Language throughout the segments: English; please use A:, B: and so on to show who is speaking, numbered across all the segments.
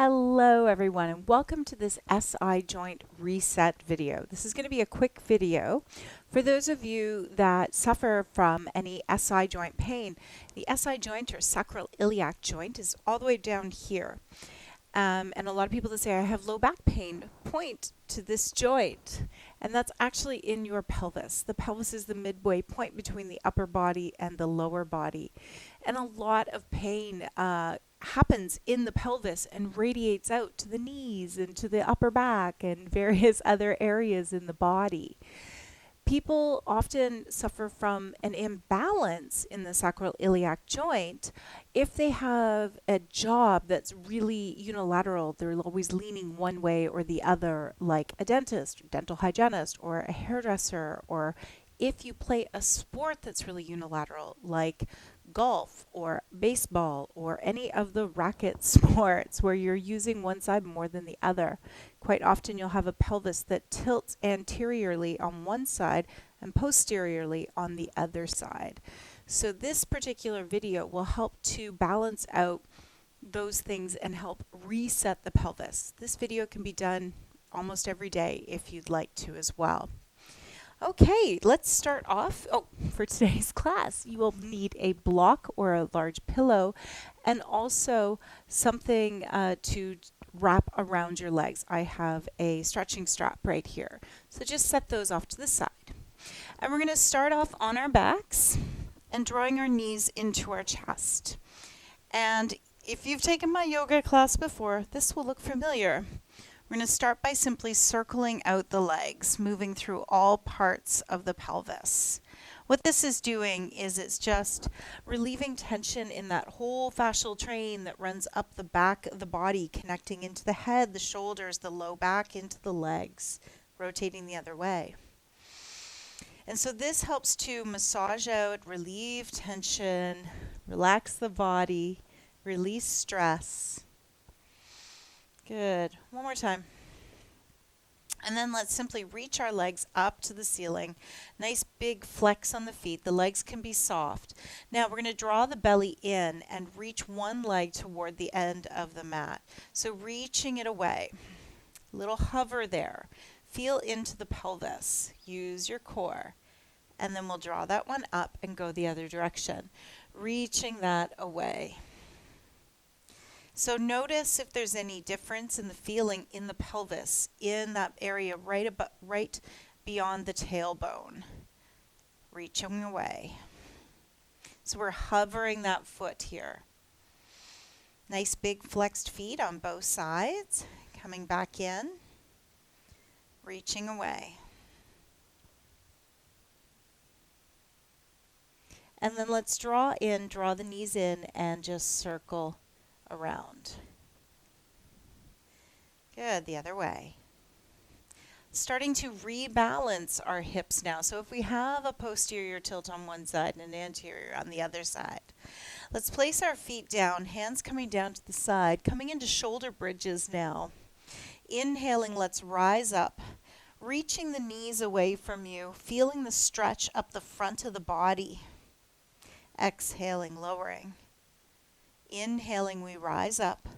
A: Hello everyone and welcome to this SI joint reset video. This is going to be a quick video for those of you that suffer from any SI joint pain. The SI joint or sacroiliac joint is all the way down here. And a lot of people that say I have low back pain point to this joint, and that's actually in your pelvis. The pelvis is the midway point between the upper body and the lower body, and a lot of pain happens in the pelvis and radiates out to the knees and to the upper back and various other areas in the body. People often suffer from an imbalance in the sacroiliac joint if they have a job that's really unilateral. They're always leaning one way or the other, like a dentist, or dental hygienist, or a hairdresser, or if you play a sport that's really unilateral, like golf or baseball or any of the racket sports where you're using one side more than the other. Quite often you'll have a pelvis that tilts anteriorly on one side and posteriorly on the other side. So this particular video will help to balance out those things and help reset the pelvis. This video can be done almost every day if you'd like to as well. Okay, let's start off. For today's class, you will need a block or a large pillow and also something to wrap around your legs. I have a stretching strap right here. So just set those off to the side. And we're going to start off on our backs and drawing our knees into our chest. And if you've taken my yoga class before, this will look familiar. We're going to start by simply circling out the legs, moving through all parts of the pelvis. What this is doing is it's just relieving tension in that whole fascial train that runs up the back of the body, connecting into the head, the shoulders, the low back, into the legs, rotating the other way. And so this helps to massage out, relieve tension, relax the body, release stress. Good. One more time. And then let's simply reach our legs up to the ceiling. Nice big flex on the feet. The legs can be soft. Now we're going to draw the belly in and reach one leg toward the end of the mat. So reaching it away. A little hover there. Feel into the pelvis. Use your core. And then we'll draw that one up and go the other direction. Reaching that away. So notice if there's any difference in the feeling in the pelvis, in that area right beyond the tailbone. Reaching away. So we're hovering that foot here. Nice big flexed feet on both sides. Coming back in. Reaching away. And then let's draw the knees in and just circle around. Good, the other way. Starting to rebalance our hips now. So if we have a posterior tilt on one side and an anterior on the other side, let's place our feet down, hands coming down to the side, coming into shoulder bridges now. Inhaling, let's rise up, reaching the knees away from you, feeling the stretch up the front of the body. Exhaling, lowering. Inhaling, we rise up.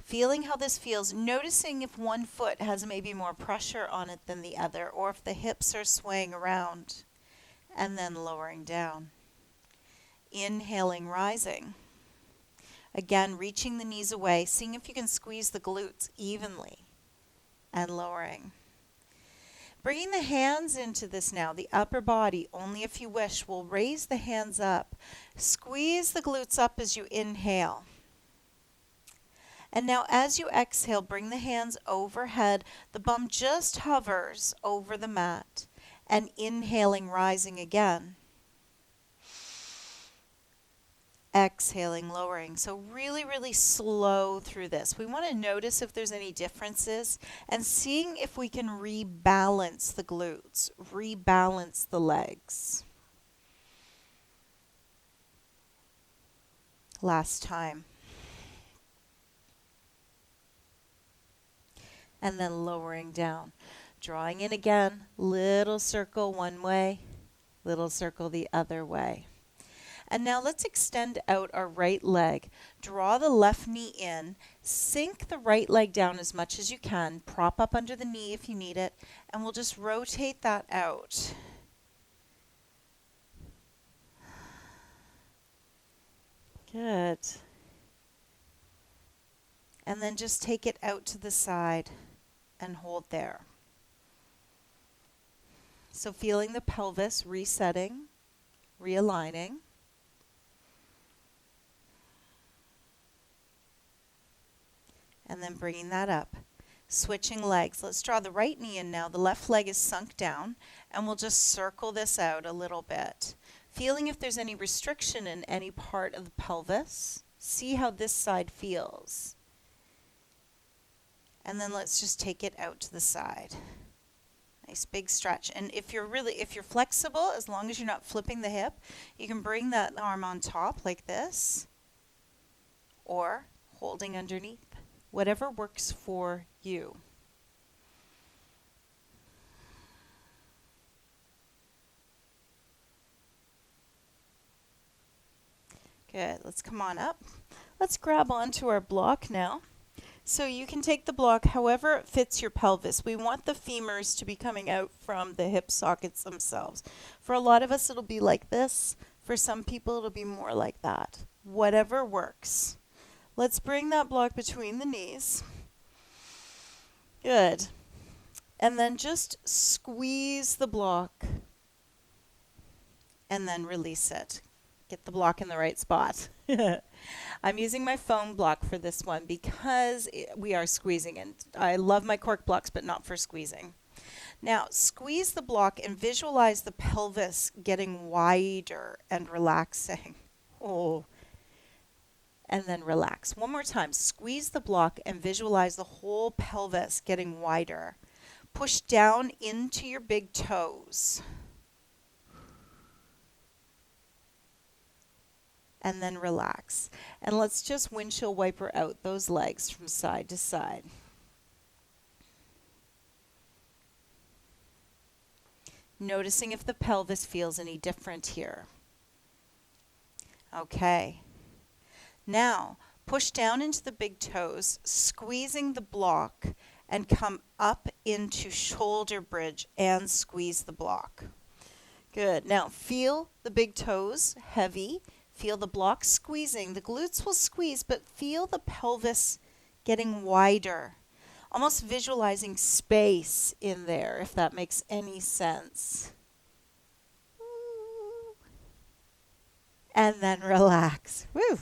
A: Feeling how this feels, noticing if one foot has maybe more pressure on it than the other, or if the hips are swaying around, and then lowering down. Inhaling, rising. Again, reaching the knees away, seeing if you can squeeze the glutes evenly, and lowering. Bringing the hands into this now, the upper body, only if you wish, we'll raise the hands up. Squeeze the glutes up as you inhale. And now as you exhale, bring the hands overhead. The bum just hovers over the mat. And inhaling, rising again. Exhaling, lowering. So really, really slow through this. We want to notice if there's any differences and seeing if we can rebalance the glutes, rebalance the legs. Last time. And then lowering down. Drawing in again, little circle one way, little circle the other way. And now let's extend out our right leg. Draw the left knee in, sink the right leg down as much as you can, prop up under the knee if you need it, and we'll just rotate that out. Good. And then just take it out to the side and hold there. So feeling the pelvis resetting, realigning. And then bringing that up. Switching legs. Let's draw the right knee in now. The left leg is sunk down, and we'll just circle this out a little bit. Feeling if there's any restriction in any part of the pelvis. See how this side feels. And then let's just take it out to the side. Nice big stretch. And if you're flexible, as long as you're not flipping the hip, you can bring that arm on top like this, or holding underneath. Whatever works for you. Good. Let's come on up. Let's grab onto our block now. So you can take the block however it fits your pelvis. We want the femurs to be coming out from the hip sockets themselves. For a lot of us, it'll be like this. For some people, it'll be more like that. Whatever works. Let's bring that block between the knees. Good. And then just squeeze the block and then release it. Get the block in the right spot. I'm using my foam block for this one because we are squeezing, and I love my cork blocks, but not for squeezing. Now, squeeze the block and visualize the pelvis getting wider and relaxing. Oh. And then relax. One more time. Squeeze the block and visualize the whole pelvis getting wider. Push down into your big toes. And then relax. And let's just windshield wiper out those legs from side to side. Noticing if the pelvis feels any different here. Okay. Now, push down into the big toes, squeezing the block, and come up into shoulder bridge and squeeze the block. Good. Now, feel the big toes heavy. Feel the block squeezing. The glutes will squeeze, but feel the pelvis getting wider. Almost visualizing space in there, if that makes any sense. And then relax. Woo!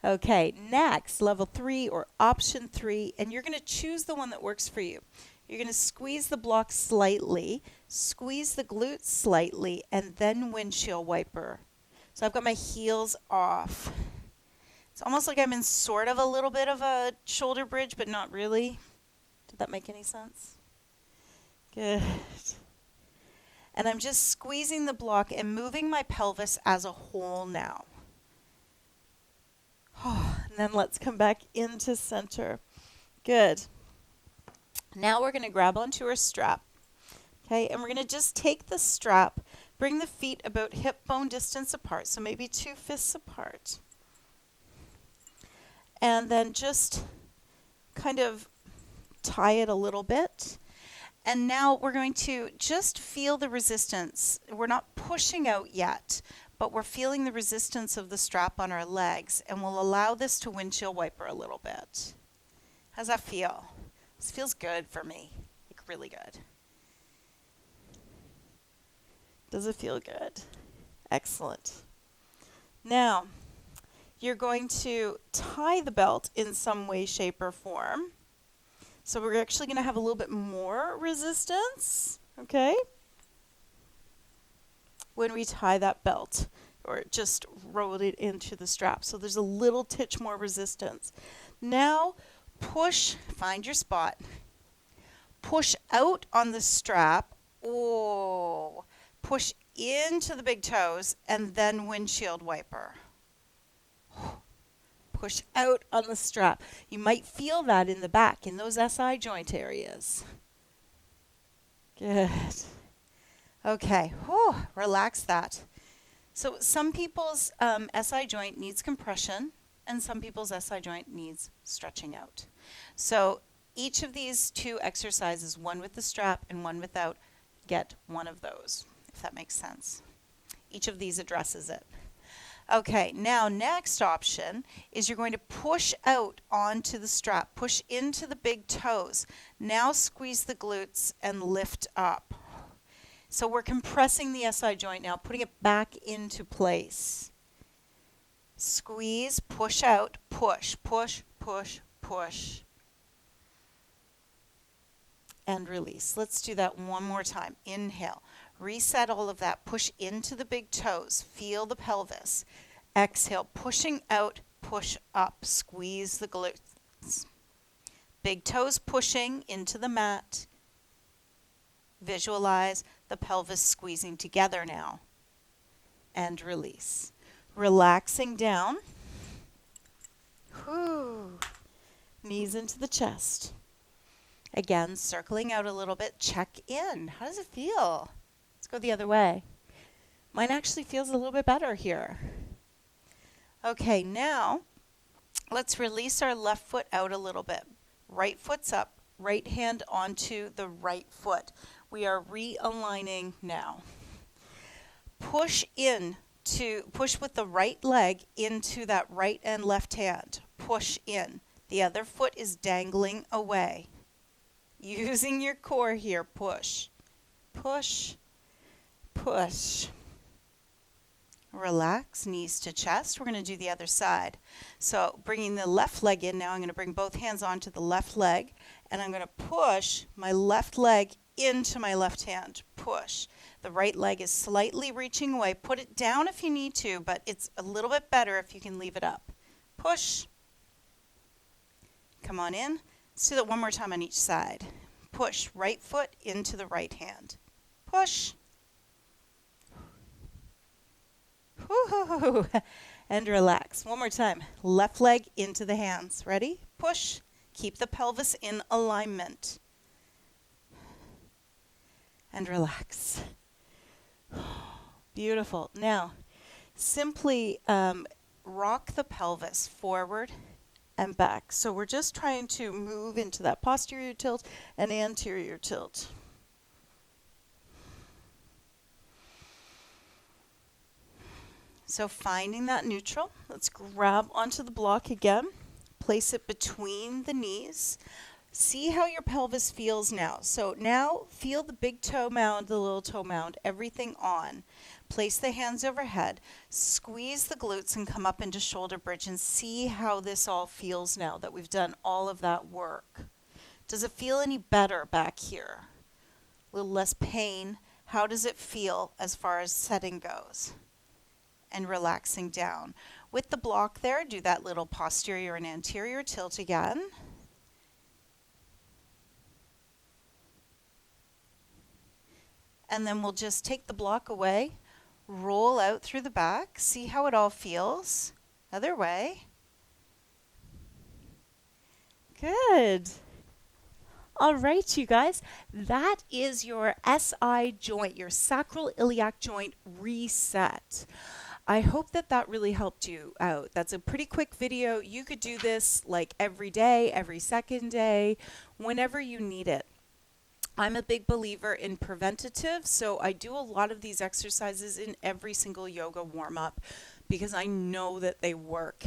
A: Okay, next, level 3 or option 3, and you're going to choose the one that works for you. You're going to squeeze the block slightly, squeeze the glutes slightly, and then windshield wiper. So I've got my heels off. It's almost like I'm in sort of a little bit of a shoulder bridge, but not really. Did that make any sense? Good. And I'm just squeezing the block and moving my pelvis as a whole now. And then let's come back into center. Good. Now we're going to grab onto our strap. Okay, and we're going to just take the strap, bring the feet about hip bone distance apart, so maybe 2 fists apart. And then just kind of tie it a little bit. And now we're going to just feel the resistance. We're not pushing out yet, but we're feeling the resistance of the strap on our legs, and we'll allow this to windshield wiper a little bit. How's that feel? This feels good for me, like really good. Does it feel good? Excellent. Now, you're going to tie the belt in some way, shape, or form. So we're actually going to have a little bit more resistance, okay, when we tie that belt or just roll it into the strap. So there's a little titch more resistance. Now push, find your spot, push out on the strap, push into the big toes, and then windshield wiper. Push out on the strap. You might feel that in the back, in those SI joint areas. Good. Okay, relax that. So some people's SI joint needs compression and some people's SI joint needs stretching out. So each of these two exercises, one with the strap and one without, get one of those, if that makes sense. Each of these addresses it. Okay, now next option is you're going to push out onto the strap, push into the big toes. Now squeeze the glutes and lift up. So we're compressing the SI joint now, putting it back into place. Squeeze, push out, push, push, push, push. And release. Let's do that one more time. Inhale. Reset all of that. Push into the big toes. Feel the pelvis. Exhale. Pushing out, push up. Squeeze the glutes. Big toes pushing into the mat. Visualize the pelvis squeezing together now. And release. Relaxing down. Whew. Knees into the chest. Again, circling out a little bit. Check in. How does it feel? Let's go the other way. Mine actually feels a little bit better here. Okay, now let's release our left foot out a little bit. Right foot's up. Right hand onto the right foot. We are realigning now. Push with the right leg into that right and left hand. Push in. The other foot is dangling away. Using your core here, push, push, push. Relax, knees to chest. We're going to do the other side. So bringing the left leg in now, I'm going to bring both hands onto the left leg, and I'm going to push my left leg into my left hand. Push. The right leg is slightly reaching away. Put it down if you need to, but it's a little bit better if you can leave it up. Push. Come on in. Let's do that one more time on each side. Push right foot into the right hand. Push. Woo-hoo-hoo. And relax. One more time. Left leg into the hands. Ready? Push. Keep the pelvis in alignment. And relax. Beautiful. Now, simply rock the pelvis forward and back. So we're just trying to move into that posterior tilt and anterior tilt. So finding that neutral, let's grab onto the block again, place it between the knees. See how your pelvis feels now. So now feel the big toe mound, the little toe mound, everything on. Place the hands overhead, squeeze the glutes and come up into shoulder bridge and see how this all feels now that we've done all of that work. Does it feel any better back here? A little less pain. How does it feel as far as setting goes? And relaxing down. With the block there, do that little posterior and anterior tilt again. And then we'll just take the block away. Roll out through the back. See how it all feels. Other way. Good. All right, you guys. That is your SI joint, your sacroiliac joint reset. I hope that that really helped you out. That's a pretty quick video. You could do this like every day, every second day, whenever you need it. I'm a big believer in preventative, so I do a lot of these exercises in every single yoga warm-up because I know that they work.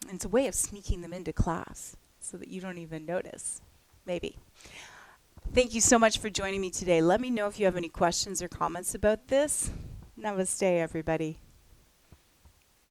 A: And it's a way of sneaking them into class so that you don't even notice, maybe. Thank you so much for joining me today. Let me know if you have any questions or comments about this. Namaste, everybody.